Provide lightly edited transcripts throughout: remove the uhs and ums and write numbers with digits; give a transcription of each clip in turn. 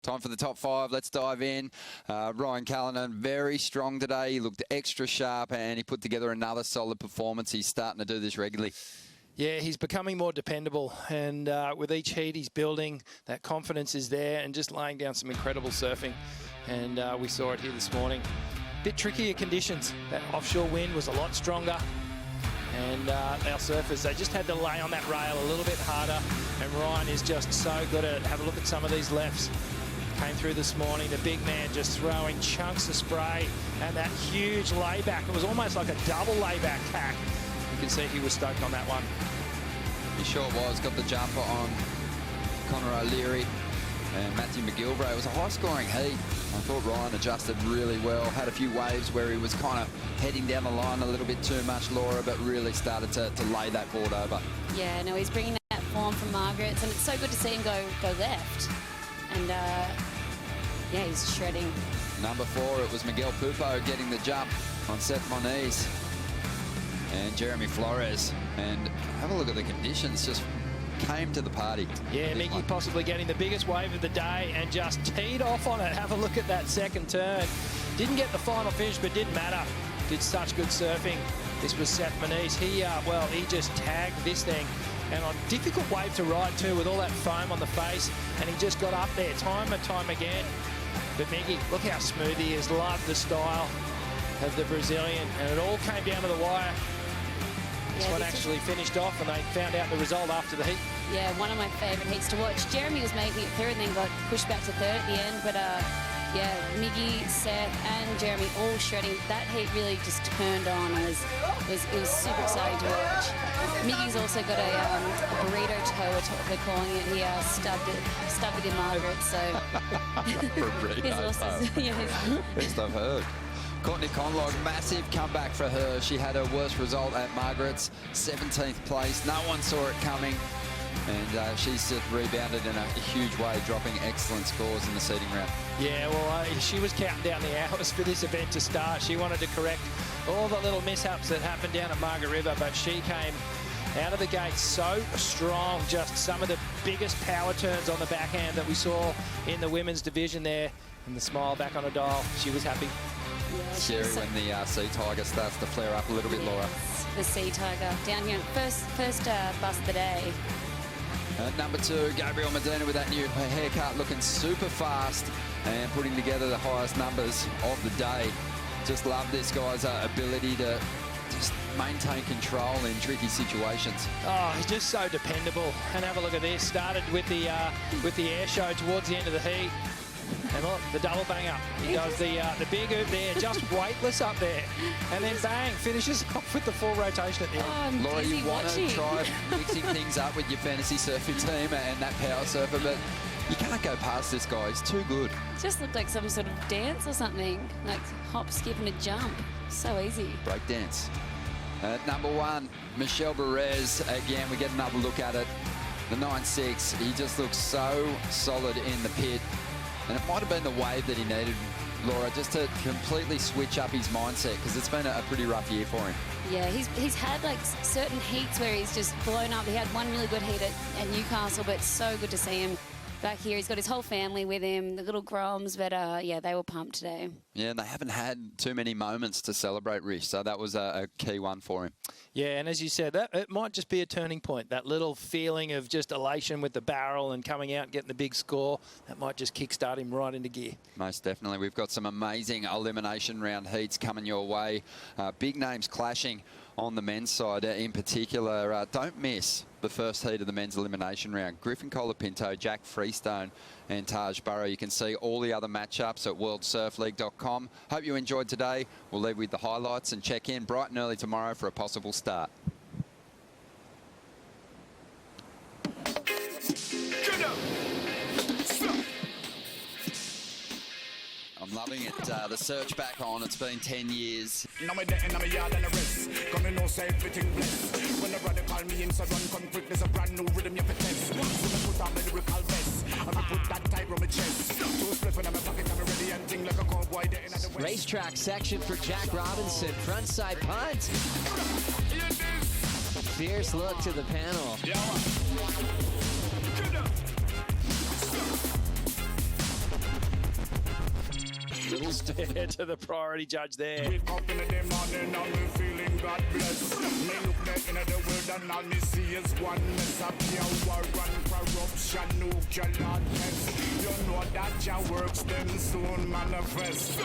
Time for the top five. Let's dive in. Ryan Callahan, very strong today. He looked extra sharp and he put together another solid performance. He's starting to do this regularly. Yeah, he's becoming more dependable, and with each heat he's building, that confidence is there and just laying down some incredible surfing. And we saw it here this morning. Bit trickier conditions. That offshore wind was a lot stronger. And our surfers, they just had to lay on that rail a little bit harder. And Ryan is just so good at it. Have a look at some of these lefts. Came through this morning, the big man just throwing chunks of spray and that huge layback. It was almost like a double layback hack. You can see he was stoked on that one. He sure was. Got the jumper on Connor O'Leary and Matthew McGilvray. It was a high-scoring heat. I thought Ryan adjusted really well. Had a few waves where he was kind of heading down the line a little bit too much, Laura, but really started to lay that board over. Yeah, no, he's bringing that form from Margaret's, and it's so good to see him go left. And, yeah, he's shredding. Number 4, it was Miguel Pupo getting the jump on Seth Moniz and Jeremy Flores. And have a look at the conditions. Just came to the party. Yeah, Miggy possibly getting the biggest wave of the day and just teed off on it. Have a look at that second turn. Didn't get the final finish, but didn't matter. Did such good surfing. This was Seth Moniz. He just tagged this thing. And on difficult wave to ride too, with all that foam on the face, and he just got up there time and time again. But Miggy, look how smooth he is. Love the style of the Brazilian, and it all came down to the wire. This one actually finished off, and they found out the result after the heat. Yeah, one of my favourite heats to watch. Jeremy was making it third and then got pushed back to third at the end, but yeah, Miggy, Seth and Jeremy all shredding. That heat really just turned on. It was super exciting to watch. Miggy's also got a burrito toe, they're calling it. He stubbed it in Margaret, so... Burrito toe. Yeah, best I've heard. Courtney Conlogue, massive comeback for her. She had her worst result at Margaret's, 17th place. No one saw it coming. And she's just rebounded in a huge way, dropping excellent scores in the seeding round. Yeah, well, she was counting down the hours for this event to start. She wanted to correct all the little mishaps that happened down at Margaret River, but she came out of the gate so strong. Just some of the biggest power turns on the backhand that we saw in the women's division there. And the smile back on her dial. She was happy. Yeah, scary when the Sea Tiger starts to flare up a little bit, Laura. The Sea Tiger down here. First bus of the day. Number 2, Gabriel Medina with that new haircut, looking super fast and putting together the highest numbers of the day. Just love this guy's ability to just maintain control in tricky situations. Oh, he's just so dependable. And have a look at this. Started with the air show towards the end of the heat. And look, the double bang up. He does the big oop there, just weightless up there. And then bang, finishes off with the full rotation at the end. Laura, you want to try mixing things up with your fantasy surfing team and that power surfer, but you can't go past this guy. He's too good. It just looked like some sort of dance or something, like hop, skip and a jump. So easy. Break dance. Number 1, Michel Bourez. Again, we get another look at it. The 9.6, he just looks so solid in the pit. And it might have been the wave that he needed, Laura, just to completely switch up his mindset, because it's been a pretty rough year for him. Yeah, he's had like certain heats where he's just blown up. He had one really good heat at Newcastle, but it's so good to see him back here. He's got his whole family with him, the little Groms, but yeah, they were pumped today. Yeah, and they haven't had too many moments to celebrate Rish, so that was a key one for him. Yeah, and as you said, it might just be a turning point. That little feeling of just elation with the barrel and coming out and getting the big score, that might just kickstart him right into gear. Most definitely. We've got some amazing elimination round heats coming your way. Big names clashing on the men's side in particular. Don't miss the first heat of the men's elimination round. Griffin Colapinto, Jack Freestone and Taj Burrow. You can see all the other matchups at worldsurfleague.com. Hope you enjoyed today. We'll leave with the highlights and check in bright and early tomorrow for a possible start. I'm loving it. The search back on. It's been 10 years. Now my debt and my yard and the rest. Gonna know say everything blessed. When the brother call me in, so run conflict. There's a brand new rhythm you have to test. So I put on my lyrical vest. And I put that tiger on my chest. Two split in my pocket, I'm ready and thing like a cowboy there in the west. Racetrack section for Jack Robinson. Frontside punt. Fierce look to the panel. Little stare to the priority judge there. Wake up in the morning and me feeling God bless. Me look back in the world and all me see is oneness. A pure war and corruption, nuclear test. You know that your works them soon manifest.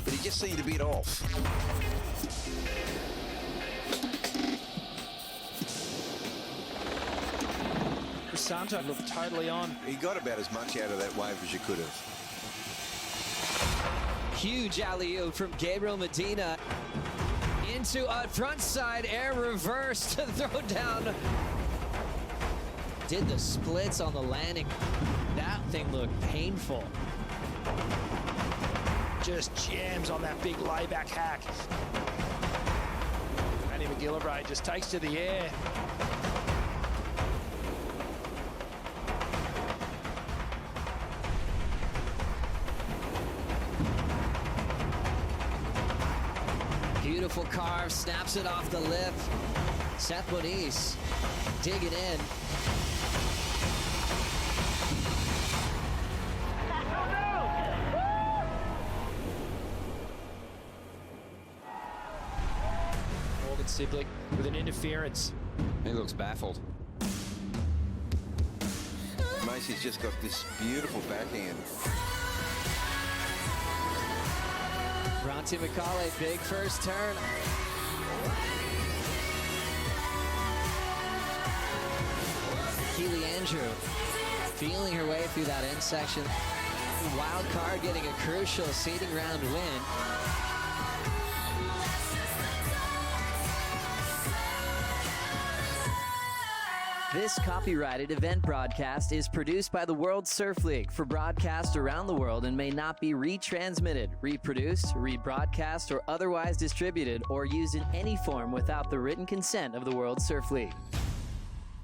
But he just seemed a bit off. Santo looked totally on. He got about as much out of that wave as you could have. Huge alley-oop from Gabriel Medina into a front side air reverse to throw down. Did the splits on the landing. That thing looked painful. Just jams on that big layback hack. Manny McGillivray just takes to the air. Beautiful carve, snaps it off the lip. Seth Moniz digging in. Morgan Siblick with an interference. He looks baffled. Macy's just got this beautiful backhand. Ronti McCauley, big first turn. Keely Andrew feeling her way through that end section. Wild card getting a crucial seeding round win. This copyrighted event broadcast is produced by the World Surf League for broadcast around the world and may not be retransmitted, reproduced, rebroadcast, or otherwise distributed or used in any form without the written consent of the World Surf League.